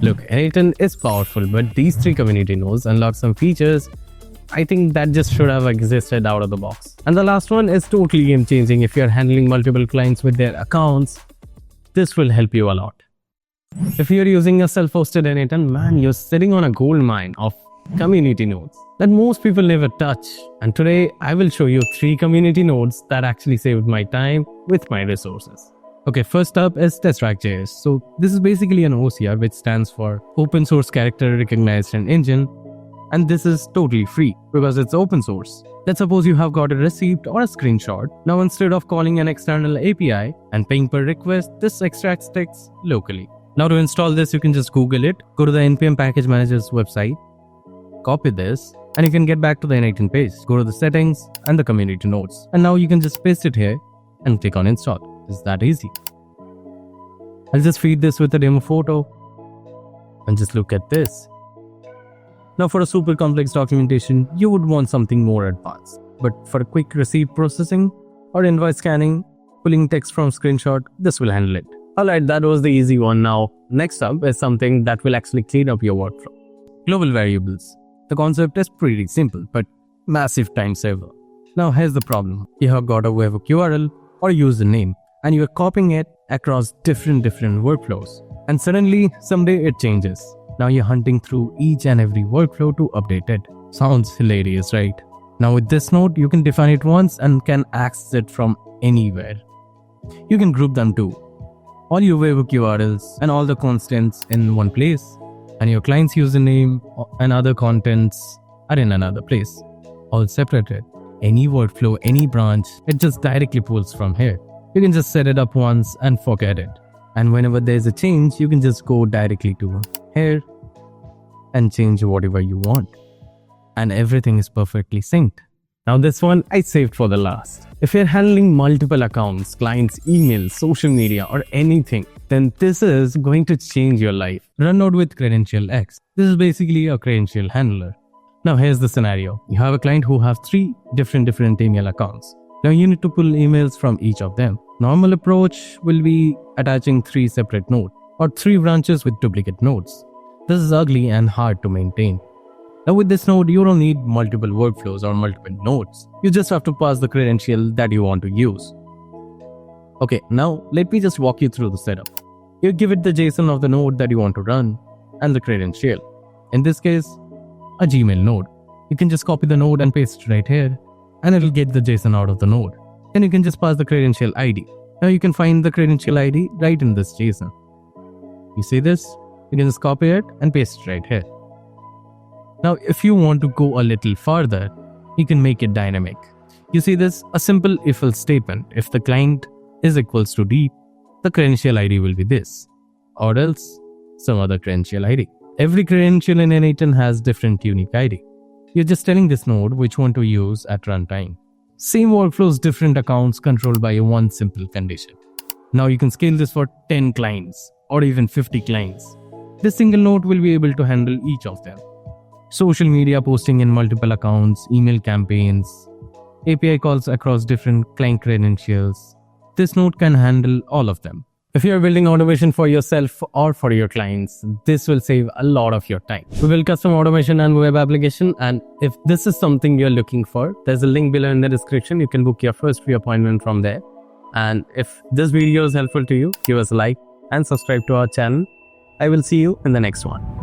Look, n8n is powerful, but these 3 community nodes unlock some features I think that just should have existed out of the box. And the last one is totally game changing. If you're handling multiple clients with their accounts, this will help you a lot. If you're using a self-hosted n8n, man, you're sitting on a gold mine of community nodes that most people never touch. And today I will show you 3 community nodes that actually saved my time with my resources. Okay, first up is Tesseract.js. So this is basically an OCR, which stands for Open Source Character Recognition Engine. And this is totally free because it's open source. Let's suppose you have got a receipt or a screenshot. Now instead of calling an external API and paying per request, this extracts text locally. Now to install this, you can just Google it, go to the npm package manager's website, copy this, and you can get back to the n8n page. Go to the settings and the community nodes. And now you can just paste it here and click on install. It's that easy. I'll just feed this with a demo photo and just look at this. Now for a super complex documentation, you would want something more advanced. But for a quick receipt processing or invoice scanning, pulling text from screenshot, this will handle it. Alright, that was the easy one. Now, next up is something that will actually clean up your workflow. Global variables. The concept is pretty simple, but massive time saver. Now here's the problem. You have got a web URL or username, and you are copying it across different workflows. And suddenly, someday it changes. Now you're hunting through each and every workflow to update it. Sounds hilarious, right? Now with this node, you can define it once and can access it from anywhere. You can group them too. All your webhook URLs and all the constants in one place, and your client's username and other contents are in another place, all separated. Any workflow, any branch, it just directly pulls from here. You can just set it up once and forget it. And whenever there's a change, you can just go directly to here and change whatever you want. And everything is perfectly synced. Now this one I saved for the last. If you're handling multiple accounts, clients, emails, social media or anything, then this is going to change your life. Run node with credential X. This is basically a credential handler. Now here's the scenario. You have a client who have 3 different email accounts. Now you need to pull emails from each of them. Normal approach will be attaching 3 separate nodes or 3 branches with duplicate nodes. This is ugly and hard to maintain. Now with this node, you don't need multiple workflows or multiple nodes. You just have to pass the credential that you want to use. Okay, now let me just walk you through the setup. You give it the JSON of the node that you want to run and the credential. In this case, a Gmail node. You can just copy the node and paste it right here, and it'll get the JSON out of the node. Then you can just pass the credential ID. Now you can find the credential ID right in this JSON. You see this? You can just copy it and paste it right here. Now if you want to go a little further, you can make it dynamic. You see this? A simple if-else statement. If the client is equals to D, the credential ID will be this, or else some other credential ID. Every credential in n8n has different unique ID. You're just telling this node which one to use at runtime. Same workflows, different accounts controlled by one simple condition. Now you can scale this for 10 clients or even 50 clients. This single node will be able to handle each of them. Social media posting in multiple accounts, email campaigns, API calls across different client credentials. This node can handle all of them. If you're building automation for yourself or for your clients, this will save a lot of your time. We build custom automation and web application, and if this is something you're looking for, there's a link below in the description. You can book your first free appointment from there. And if this video is helpful to you, give us a like and subscribe to our channel. I will see you in the next one.